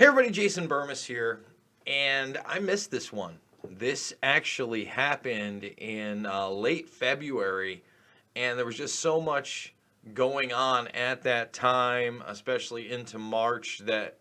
Hey everybody, Jason Burmis here, and I missed this one. This actually happened in late February, and there was just so much going on at that time, especially into March, that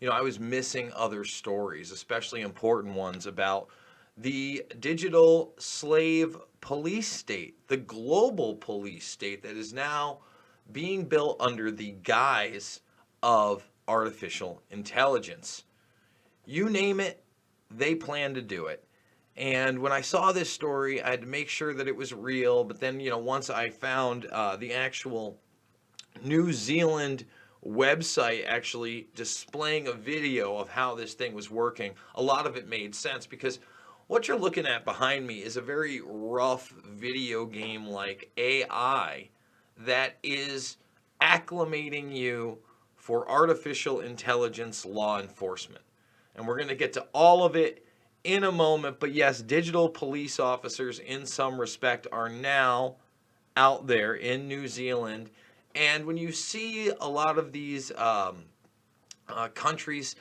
I was missing other stories, especially important ones about the digital slave police state, the global police state that is now being built under the guise of artificial intelligence. You name it, they plan to do it. And when I saw this story, I had to make sure that it was real. But then, once I found the actual New Zealand website actually displaying a video of how this thing was working, a lot of it made sense because what you're looking at behind me is a very rough video game like AI that is acclimating you for artificial intelligence law enforcement. And we're going to get to all of it in a moment. But yes, digital police officers in some respect are now out there in New Zealand. And when you see a lot of these countries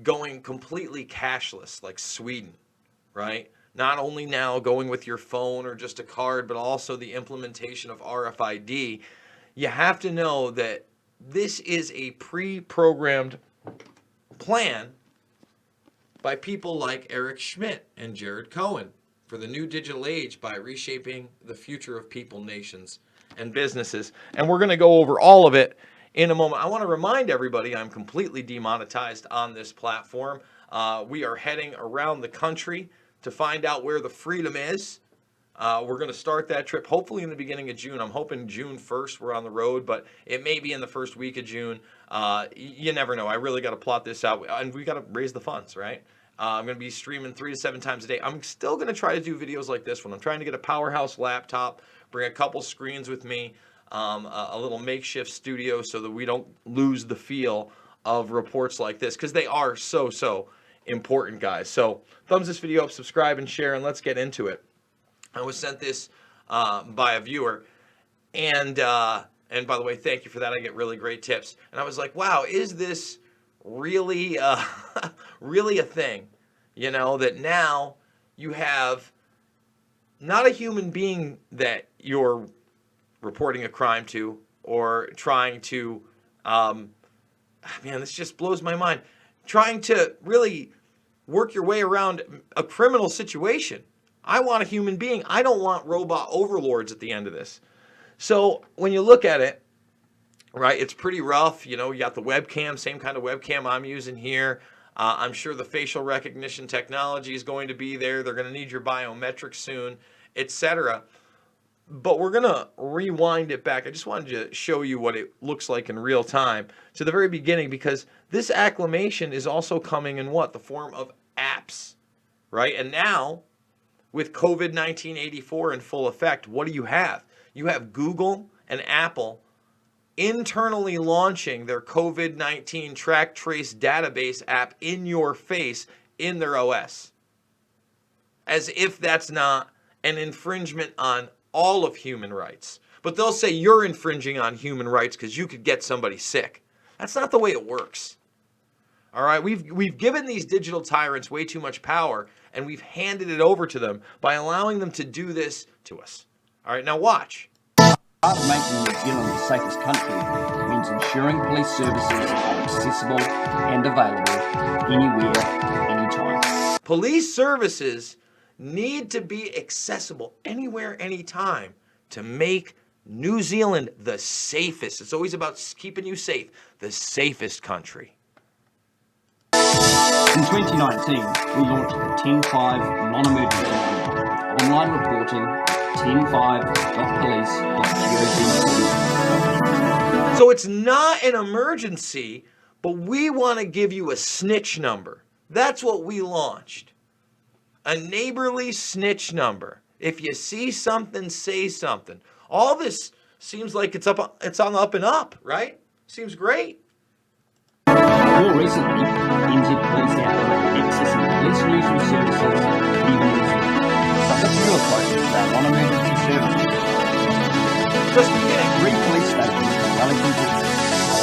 going completely cashless, like Sweden, right? Not only now going with your phone or just a card, but also the implementation of RFID, you have to know that this is a pre-programmed plan by people like Eric Schmidt and Jared Cohen for the new digital age by reshaping the future of people, nations, and businesses. And we're going to go over all of it in a moment. I want to remind everybody I'm completely demonetized on this platform. We are heading around the country to find out where the freedom is. We're going to start that trip hopefully in the beginning of June. I'm hoping June 1st we're on the road, but it may be in the first week of June. You never know. I really got to plot this out, and we got to raise the funds, right? I'm going to be streaming 3 to 7 times a day. I'm still going to try to do videos like this one. I'm trying to get a powerhouse laptop, bring a couple screens with me, a little makeshift studio so that we don't lose the feel of reports like this because they are so important, guys. So thumbs this video up, subscribe, and share, and let's get into it. I was sent this by a viewer, and by the way, thank you for that. I get really great tips. And I was like, wow, is this really really a thing? That now you have not a human being that you're reporting a crime to or trying to, man, this just blows my mind, trying to really work your way around a criminal situation. I want a human being. I don't want robot overlords at the end of this. So when you look at it, right, it's pretty rough. You got the webcam, same kind of webcam I'm using here. I'm sure the facial recognition technology is going to be there. They're going to need your biometrics soon, etc. But we're going to rewind it back. I just wanted to show you what it looks like in real time to the very beginning, because this acclamation is also coming in what? The form of apps, right? And now, with COVID-19 84 in full effect, what do you have? You have Google and Apple internally launching their COVID-19 track trace database app in your face in their OS. As if that's not an infringement on all of human rights. But they'll say you're infringing on human rights because you could get somebody sick. That's not the way it works. All right, we've given these digital tyrants way too much power, and we've handed it over to them by allowing them to do this to us. All right, now watch. Part of making New Zealand the safest country means ensuring police services are accessible and available anywhere, anytime. Police services need to be accessible anywhere, anytime to make New Zealand the safest. It's always about keeping you safe, the safest country. In 2019, we launched the 10.5 non-emergency number, online reporting, 10.5.police.gov. So it's not an emergency, but we want to give you a snitch number. That's what we launched. A neighborly snitch number. If you see something, say something. All this seems like it's on the up and up, right? Seems great. More recently, NZ Police outlined accessing police news and services even New Zealand. Subject to approach to our non-emergency services. Just beginning. 3 police stations in Wellington,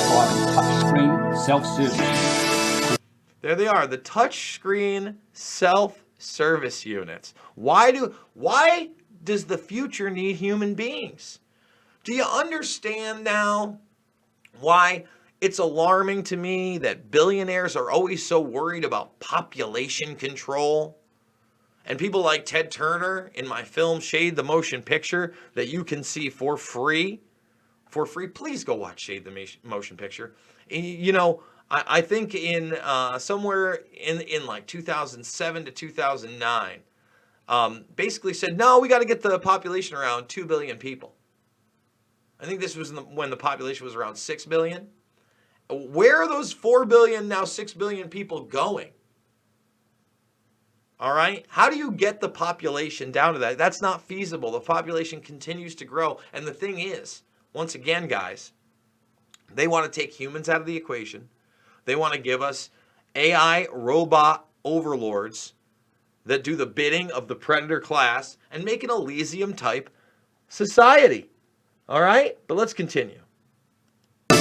providing touchscreen self-service. There they are, the touchscreen self-service units. Why does the future need human beings? Do you understand now why it's alarming to me that billionaires are always so worried about population control? And people like Ted Turner in my film Shade the Motion Picture that you can see for free, please go watch Shade the Motion Picture. You know, I think in somewhere in like 2007 to 2009, basically said, no, we got to get the population around 2 billion people. I think this was when the population was around 6 billion. Where are those 4 billion, now 6 billion people going? All right? How do you get the population down to that? That's not feasible. The population continues to grow. And the thing is, once again, guys, they want to take humans out of the equation. They want to give us AI robot overlords that do the bidding of the predator class and make an Elysium type society. All right? But let's continue. The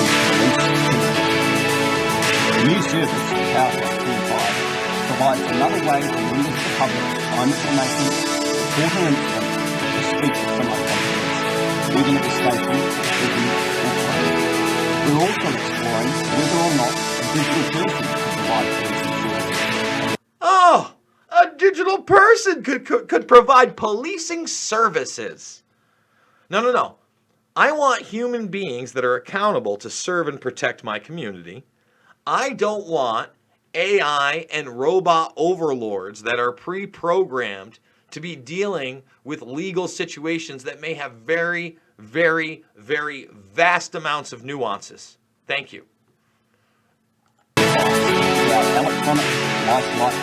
new service, PowerShell 25, provides another way for members of the public to find information, report an incident, or speak to remote confidence, even at the station, prison, or home. We're also exploring whether or not a digital person can provide policing services. Oh, a digital person could provide policing services. No. I want human beings that are accountable to serve and protect my community. I don't want AI and robot overlords that are pre-programmed to be dealing with legal situations that may have very, very, very vast amounts of nuances. Thank you. Electronic lifelike.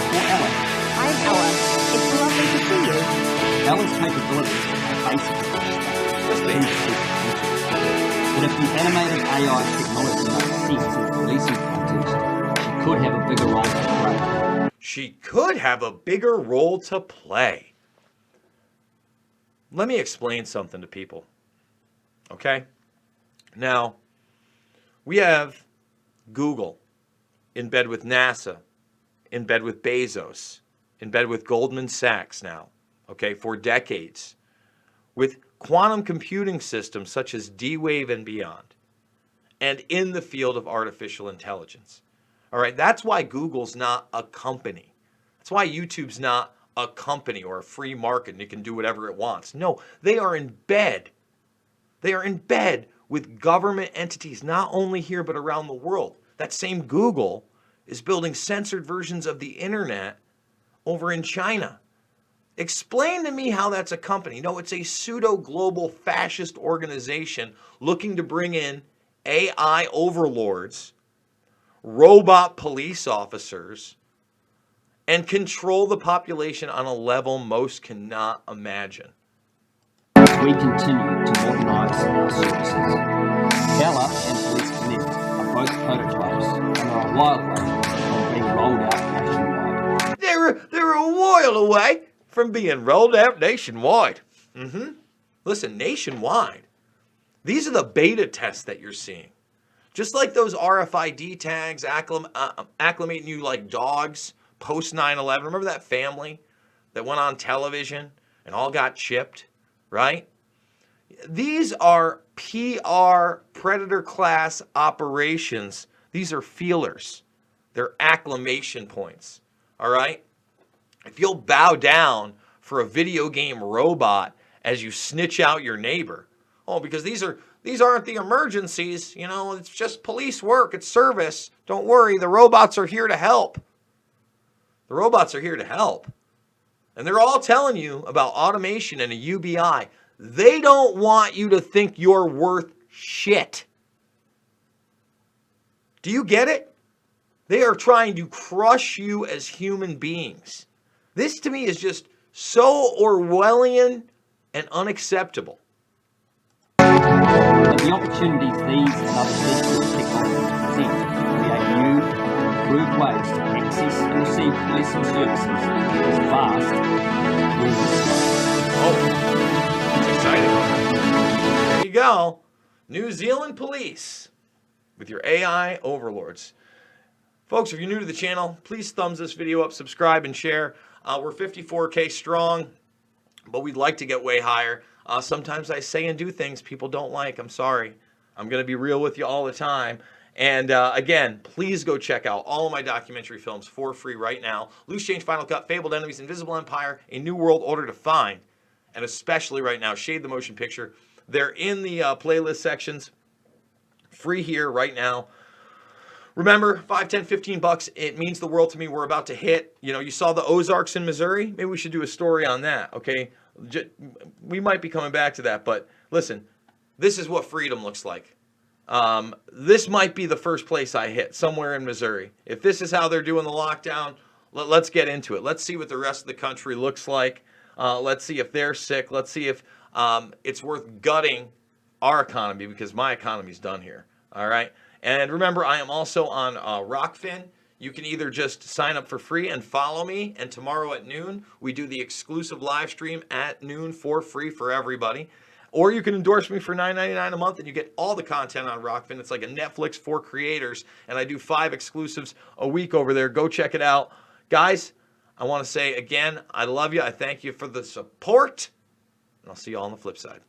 Or Ella. I'm Ella. It's lovely to see you. Ella's capabilities are basically but if the animated AI technology makes sense in policing context, she could have a bigger role to play. She could have a bigger role to play. Let me explain something to people. Okay? Now, we have Google in bed with NASA, in bed with Bezos, in bed with Goldman Sachs now, okay, for decades, with quantum computing systems such as D-Wave and beyond, and in the field of artificial intelligence. All right, that's why Google's not a company. That's why YouTube's not a company or a free market and it can do whatever it wants. No, they are in bed. They are in bed with government entities, not only here but around the world. That same Google is building censored versions of the internet over in China. Explain to me how that's a company. No, it's a pseudo-global fascist organization looking to bring in AI overlords, robot police officers, and control the population on a level most cannot imagine. We continue to modernise our services. Ella and Police Connect are both prototypes and are a while away from being rolled out nationwide. They're a while away from being rolled out nationwide. Listen, nationwide. These are the beta tests that you're seeing. Just like those RFID tags acclimating you like dogs post 9/11. Remember that family that went on television and all got chipped, right? These are PR predator class operations. These are feelers. They're acclimation points, all right? If you'll bow down for a video game robot as you snitch out your neighbor, because these aren't the emergencies, it's just police work, it's service. Don't worry, the robots are here to help. The robots are here to help. And they're all telling you about automation and a UBI. They don't want you to think you're worth shit. Do you get it? They are trying to crush you as human beings. This to me is just so Orwellian and unacceptable. But the opportunities these and other digital technologies present to create new, improved ways to access and receive policing services is vast. That's exciting. There you go. New Zealand police with your AI overlords. Folks, if you're new to the channel, please thumbs this video up, subscribe, and share. We're 54K strong, but we'd like to get way higher. Sometimes I say and do things people don't like. I'm sorry. I'm going to be real with you all the time. And again, please go check out all of my documentary films for free right now. Loose Change, Final Cut, Fabled Enemies, Invisible Empire, A New World Order to Find, and especially right now, Shade the Motion Picture. They're in the playlist sections, free here right now. Remember, 5, 10, 15 bucks, it means the world to me. We're about to hit, you saw the Ozarks in Missouri. Maybe we should do a story on that, okay? We might be coming back to that, but listen, this is what freedom looks like. This might be the first place I hit, somewhere in Missouri. If this is how they're doing the lockdown, let's get into it. Let's see what the rest of the country looks like. Let's see if they're sick. Let's see if it's worth gutting our economy, because my economy's done here, all right? And remember, I am also on Rockfin. You can either just sign up for free and follow me, and tomorrow at noon, we do the exclusive live stream at noon for free for everybody. Or you can endorse me for $9.99 a month, and you get all the content on Rockfin. It's like a Netflix for creators, and I do 5 exclusives a week over there. Go check it out. Guys, I want to say again, I love you. I thank you for the support, and I'll see you all on the flip side.